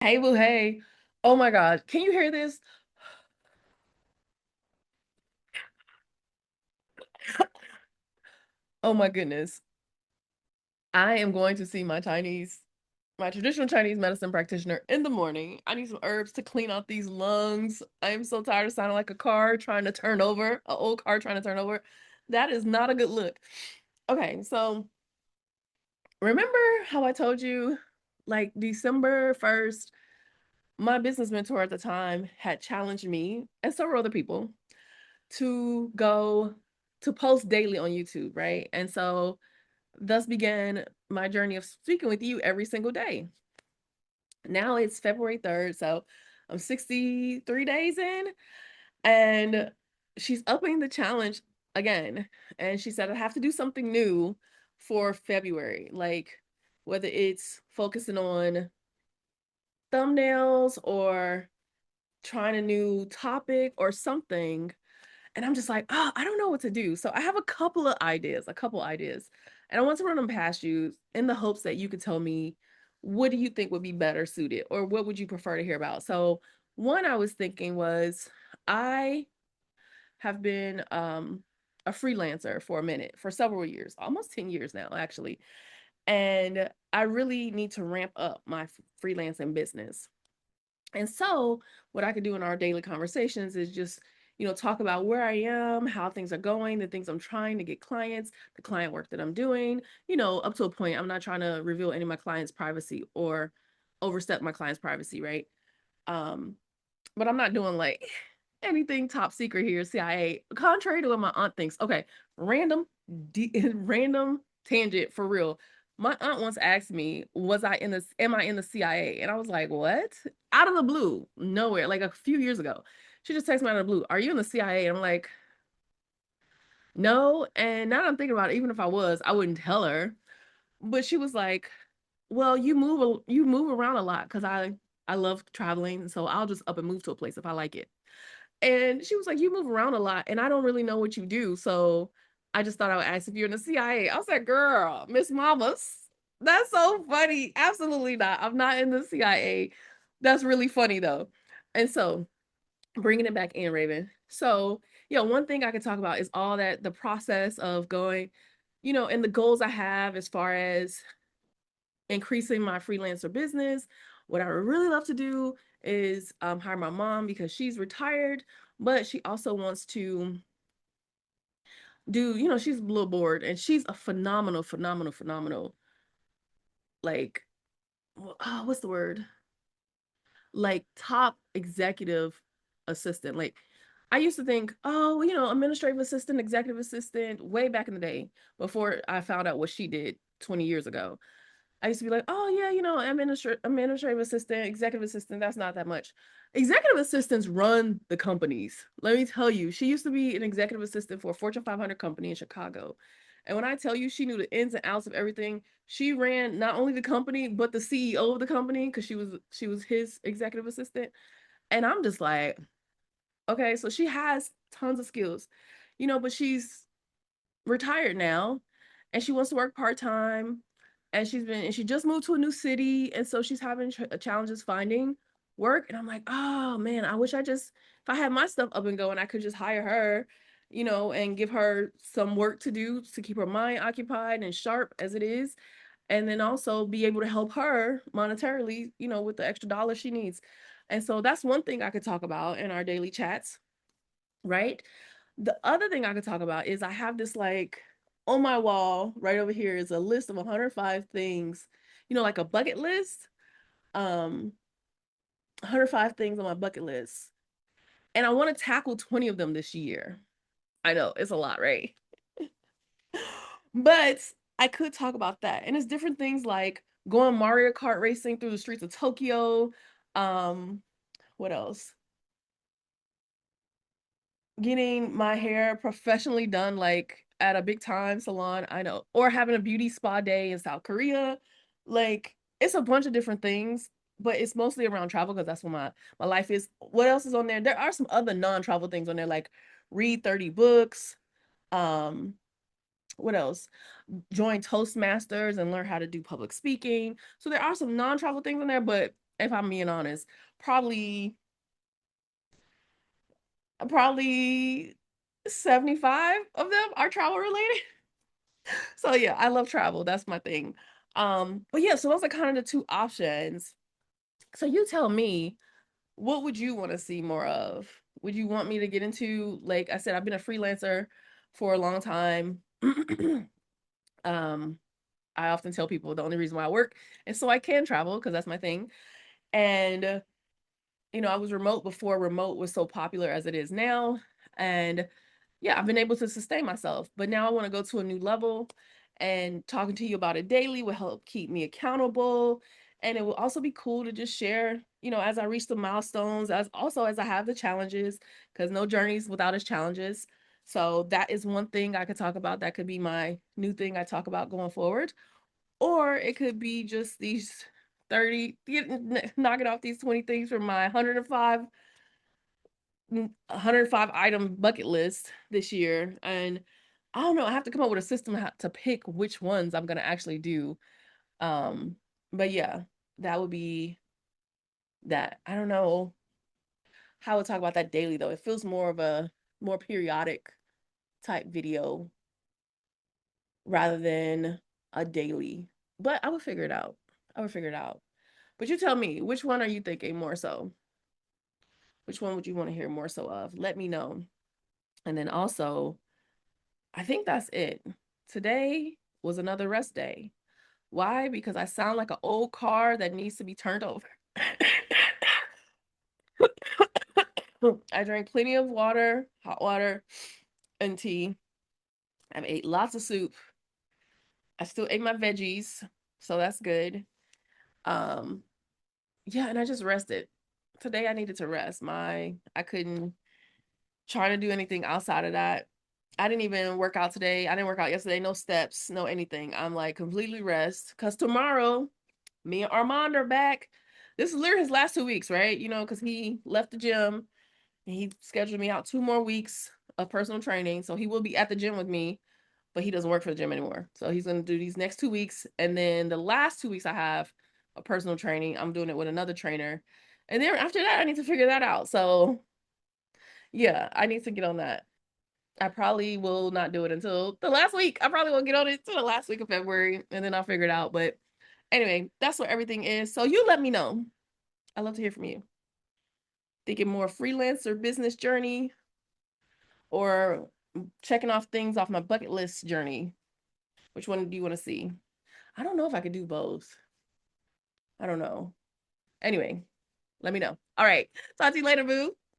Hey, boo, hey. Oh my God. Can you hear this? Oh my goodness. I am going to see my traditional Chinese medicine practitioner in the morning. I need some herbs to clean out these lungs. I am so tired of sounding like a car trying to turn over, an old car trying to turn over. That is not a good look. Okay, so remember how I told you, like December 1st, my business mentor at the time had challenged me and several other people to go to post daily on YouTube, right? And so thus began my journey of speaking with you every single day. Now it's February 3rd, so I'm 63 days in, and she's upping the challenge again. And she said I have to do something new for February, like whether it's focusing on thumbnails or trying a new topic or something. And I'm just like, oh, I don't know what to do. So I have a couple ideas. And I want to run them past you in the hopes that you could tell me, what do you think would be better suited, or what would you prefer to hear about? So one I was thinking was, I have been a freelancer for a minute, for several years, almost 10 years now, actually. And I really need to ramp up my freelancing business. And so, what I could do in our daily conversations is just, talk about where I am, how things are going, the things I'm trying to get clients, the client work that I'm doing, up to a point. I'm not trying to reveal any of my clients' privacy or overstep my clients' privacy, right? Um, but I'm not doing like anything top secret here, CIA, contrary to what my aunt thinks. Okay, random, random tangent for real. My aunt once asked me, am I in the CIA? And I was like, what? Out of the blue, nowhere, like a few years ago. She just texted me out of the blue, are you in the CIA? And I'm like, no. And now that I'm thinking about it, even if I was, I wouldn't tell her. But she was like, well, you move around a lot because I love traveling, so I'll just up and move to a place if I like it. And she was like, you move around a lot and I don't really know what you do. So I just thought I would ask if you're in the CIA. I was like, girl, Miss Mamas, that's so funny. Absolutely not. I'm not in the CIA. That's really funny though. And so bringing it back in, Raven. So, one thing I could talk about is all that the process of going, and the goals I have as far as increasing my freelancer business. What I would really love to do is hire my mom because she's retired, but she also wants to do, she's a little bored and she's a phenomenal, phenomenal, phenomenal, like, what's the word? Like top executive assistant. Like, I used to think, oh, well, administrative assistant, executive assistant, way back in the day before I found out what she did 20 years ago. I used to be like, oh yeah, administrative assistant, executive assistant, that's not that much. Executive assistants run the companies. Let me tell you, she used to be an executive assistant for a Fortune 500 company in Chicago. And when I tell you she knew the ins and outs of everything, she ran not only the company, but the CEO of the company because she was his executive assistant. And I'm just like, okay, so she has tons of skills, but she's retired now and she wants to work part-time, and she just moved to a new city, and so she's having challenges finding work. And I'm like, oh man, I wish if I had my stuff up and going, I could just hire her, and give her some work to do to keep her mind occupied and sharp as it is, and then also be able to help her monetarily, with the extra dollars she needs. And so that's one thing I could talk about in our daily chats, right? The other thing I could talk about is I have this, like, on my wall right over here is a list of 105 things, like a bucket list. 105 things on my bucket list. And I want to tackle 20 of them this year. I know it's a lot, right? But I could talk about that. And it's different things like going Mario Kart racing through the streets of Tokyo. Um, what else? Getting my hair professionally done, like at a big time salon, I know, or having a beauty spa day in South Korea. Like, it's a bunch of different things, but it's mostly around travel because that's what my life is. What else is on there? There are some other non-travel things on there, like read 30 books. Um, what else? Join Toastmasters and learn how to do public speaking. So there are some non-travel things on there, but if I'm being honest. Probably, probably 75 of them are travel related. So yeah, I love travel. That's my thing. But yeah, so those are kind of the two options. So you tell me, what would you want to see more of? Would you want me to get into, like I said, I've been a freelancer for a long time. um, I often tell people the only reason why I work is so I can travel because that's my thing. And I was remote before remote was so popular as it is now. And yeah, I've been able to sustain myself, but now I want to go to a new level, and talking to you about it daily will help keep me accountable. And it will also be cool to just share, as I reach the milestones, as also as I have the challenges, because no journeys without its challenges. So that is one thing I could talk about. That could be my new thing I talk about going forward. Or it could be just these 30, knocking off these 20 things from my 105 item bucket list this year. And I don't know, I have to come up with a system to pick which ones I'm going to actually do. Um, but yeah, that would be that. I don't know how I would talk about that daily though. It feels more of a more periodic type video rather than a daily. But I would figure it out. I would figure it out. But you tell me, which one are you thinking more so? Which one would you want to hear more so of? Let me know. And then also, I think that's it. Today was another rest day. Why? Because I sound like an old car that needs to be turned over. I drank plenty of water, hot water, and tea. I've ate lots of soup. I still ate my veggies, so that's good. Um, yeah, and I just rested. Today I needed to rest. I couldn't try to do anything outside of that. I didn't even work out today. I didn't work out yesterday. No steps, no anything. I'm like completely rest. Cause tomorrow, me and Armand are back. This is literally his last 2 weeks, right? Because he left the gym and he scheduled me out 2 more weeks of personal training. So he will be at the gym with me, but he doesn't work for the gym anymore. So he's gonna do these next 2 weeks. And then the last 2 weeks I have a personal training. I'm doing it with another trainer. And then after that, I need to figure that out. So yeah, I need to get on that. I probably will not do it until the last week. I probably will get on it till the last week of February, and then I'll figure it out. But anyway, that's what everything is. So you let me know. I love to hear from you. Thinking more freelancer business journey or checking off things off my bucket list journey. Which one do you want to see? I don't know if I could do both. I don't know. Anyway, let me know. All right. Talk to you later, boo.